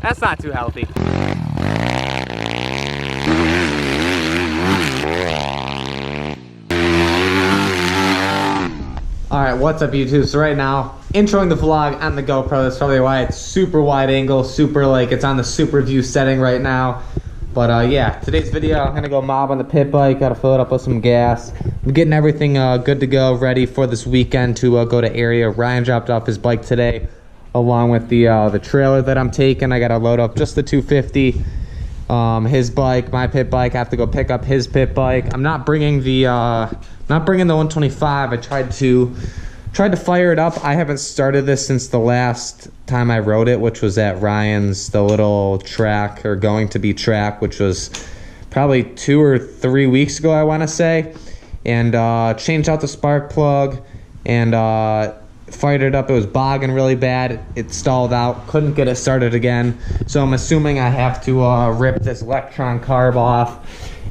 That's not too healthy. Alright, what's up YouTube? So right now, introing the vlog on the GoPro. That's probably why it's super wide angle, super like it's on the super view setting right now. But yeah, today's video, I'm gonna go mob on the pit bike. Gotta fill it up with some gas. I'm getting everything good to go, ready for this weekend to go to area. Ryan dropped off his bike today, along with the trailer that I'm taking. I gotta load up just the 250. His bike, my pit bike. I have to go pick up his pit bike. I'm not bringing the 125. I tried to fire it up. I haven't started this since the last time I rode it, which was at Ryan's, the little track, or going to be track, which was probably 2 or 3 weeks ago, I want to say. And changed out the spark plug and fired it up. It was bogging really bad. It stalled out, couldn't get it started again. So I'm assuming I have to rip this electron carb off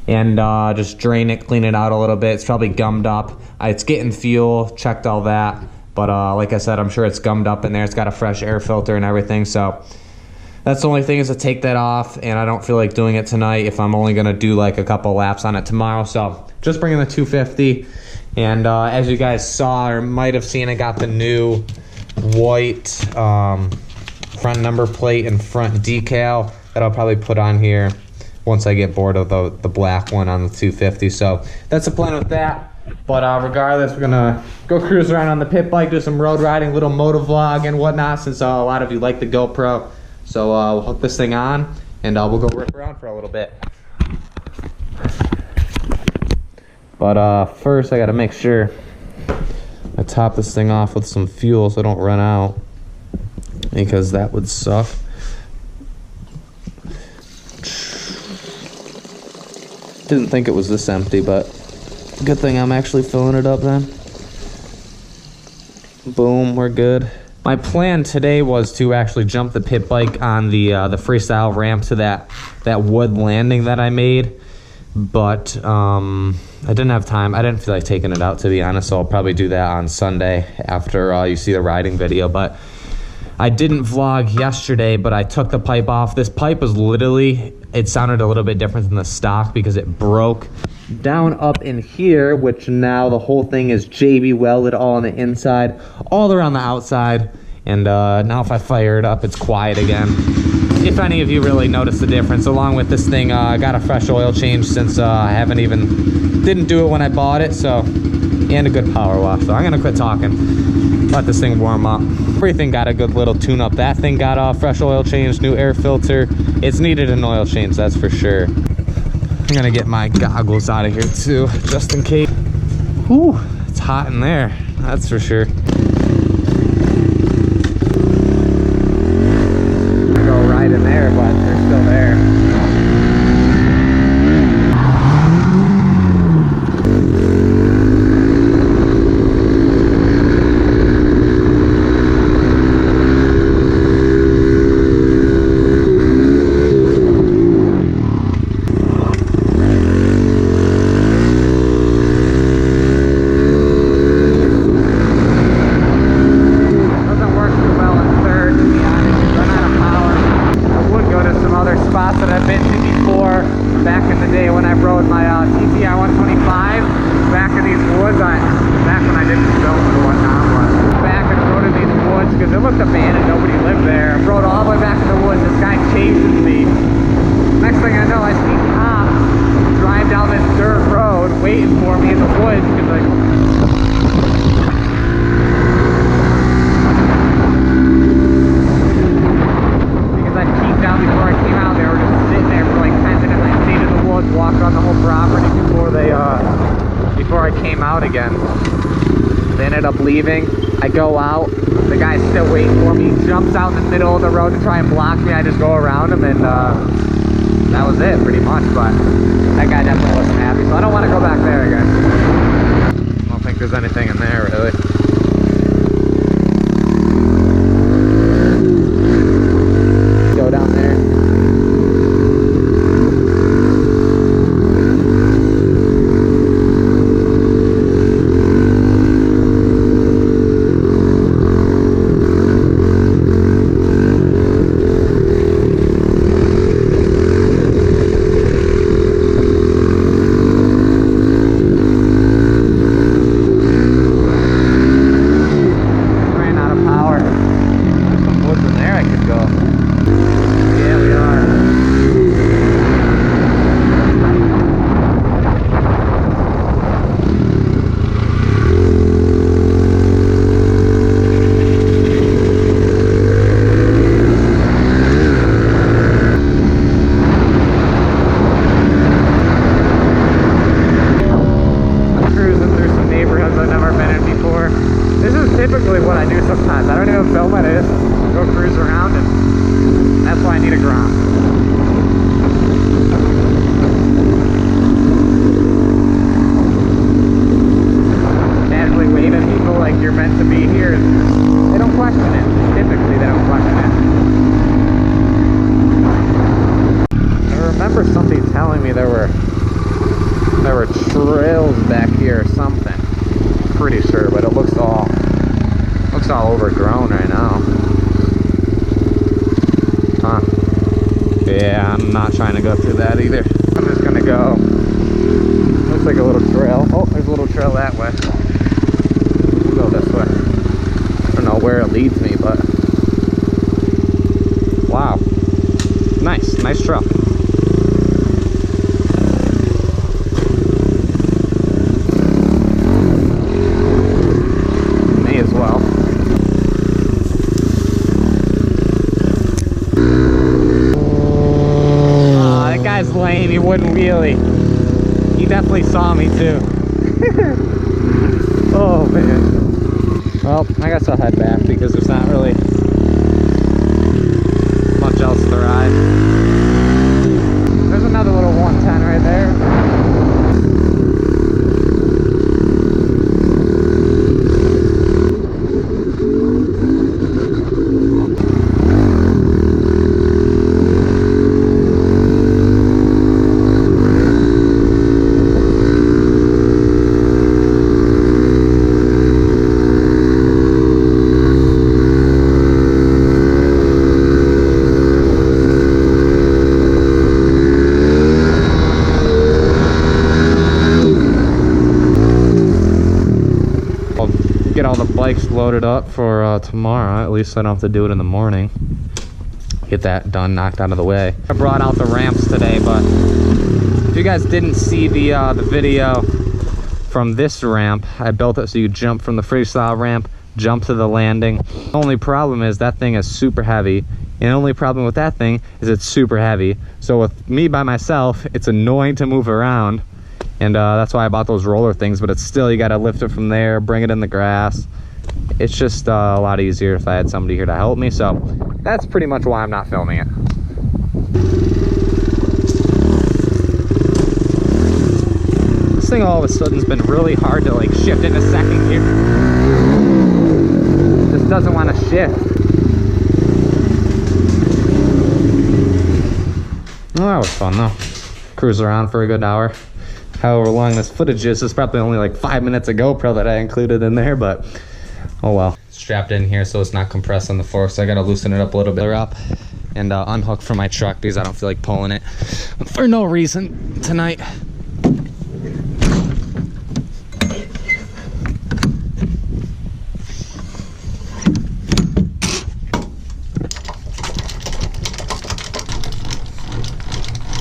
and just drain it, clean it out a little bit. It's probably gummed up. It's getting fuel, checked all that. But like I said, I'm sure it's gummed up in there. It's got a fresh air filter and everything. So that's the only thing, is to take that off. And I don't feel like doing it tonight if I'm only gonna do like a couple laps on it tomorrow. So just bringing the 250. And as you guys saw or might have seen, I got the new white front number plate and front decal that I'll probably put on here once I get bored of the black one on the 250. So that's the plan with that. But regardless, we're gonna go cruise around on the pit bike, do some road riding, little moto vlog and whatnot, since a lot of you like the GoPro. So we'll hook this thing on and we'll go rip around for a little bit. But first I gotta make sure I top this thing off with some fuel so I don't run out, because that would suck. Didn't think it was this empty, but good thing I'm actually filling it up then. Boom, we're good. My plan today was to actually jump the pit bike on the freestyle ramp to that wood landing that I made, but I didn't have time. I didn't feel like taking it out, to be honest, so I'll probably do that on Sunday after you see the riding video. But I didn't vlog yesterday, but I took the pipe off. This pipe was literally, it sounded a little bit different than the stock because it broke down up in here, which now the whole thing is JB welded all on the inside, all around the outside. And now if I fire it up, it's quiet again. If any of you really notice the difference, along with this thing, I got a fresh oil change since I didn't do it when I bought it, so, and a good power wash. So I'm gonna quit talking, let this thing warm up. Everything got a good little tune up. That thing got a fresh oil change, new air filter. It's needed an oil change, that's for sure. I'm gonna get my goggles out of here too, just in case. Whew, it's hot in there, that's for sure. Right in there, but they're still there. Leaving, I go out, the guy's still waiting for me, jumps out in the middle of the road to try and block me. I just go around him, and that was it pretty much. But that guy definitely wasn't happy, so I don't want to go back there again. I don't think there's anything in there really. Go down there. like you're meant to be here, they don't question it. Typically, they don't question it. I remember somebody telling me there were trails back here or something. Pretty sure, but it looks all overgrown right now. Huh. Yeah, I'm not trying to go through that either. I'm just gonna go. Looks like a little trail. Oh, there's a little trail that way. We'll go this way. I don't know where it leads me, but wow. Nice trail. May as well. Oh, that guy's lame. He wouldn't wheelie. He definitely saw me too. Oh man. Well, I guess I'll head back because there's not really much else to ride. There's another little 110 right there. Get all the bikes loaded up for tomorrow. At least I don't have to do it in the morning. Get that done, knocked out of the way. I brought out the ramps today, but if you guys didn't see the video from this ramp, I built it so you jump from the freestyle ramp, jump to the landing. The only problem is that thing is super heavy, and the only problem with that thing is it's super heavy. So with me by myself, it's annoying to move around. And that's why I bought those roller things, but it's still, you gotta lift it from there, bring it in the grass. It's just a lot easier if I had somebody here to help me. So that's pretty much why I'm not filming it. This thing all of a sudden has been really hard to like shift into second gear. Just doesn't want to shift. Well, that was fun though. Cruise around for a good hour. However long this footage is probably only like 5 minutes of GoPro that I included in there, but oh well. Strapped in here so it's not compressed on the fork, so I gotta loosen it up a little bit up and unhook from my truck because I don't feel like pulling it for no reason tonight.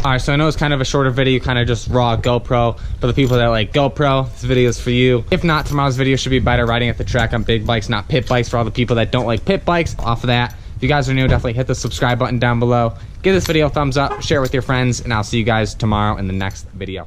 Alright, so I know it's kind of a shorter video, kind of just raw GoPro. For the people that like GoPro, this video is for you. If not, tomorrow's video should be better riding at the track on big bikes, not pit bikes. For all the people that don't like pit bikes, off of that. If you guys are new, definitely hit the subscribe button down below. Give this video a thumbs up, share it with your friends, and I'll see you guys tomorrow in the next video.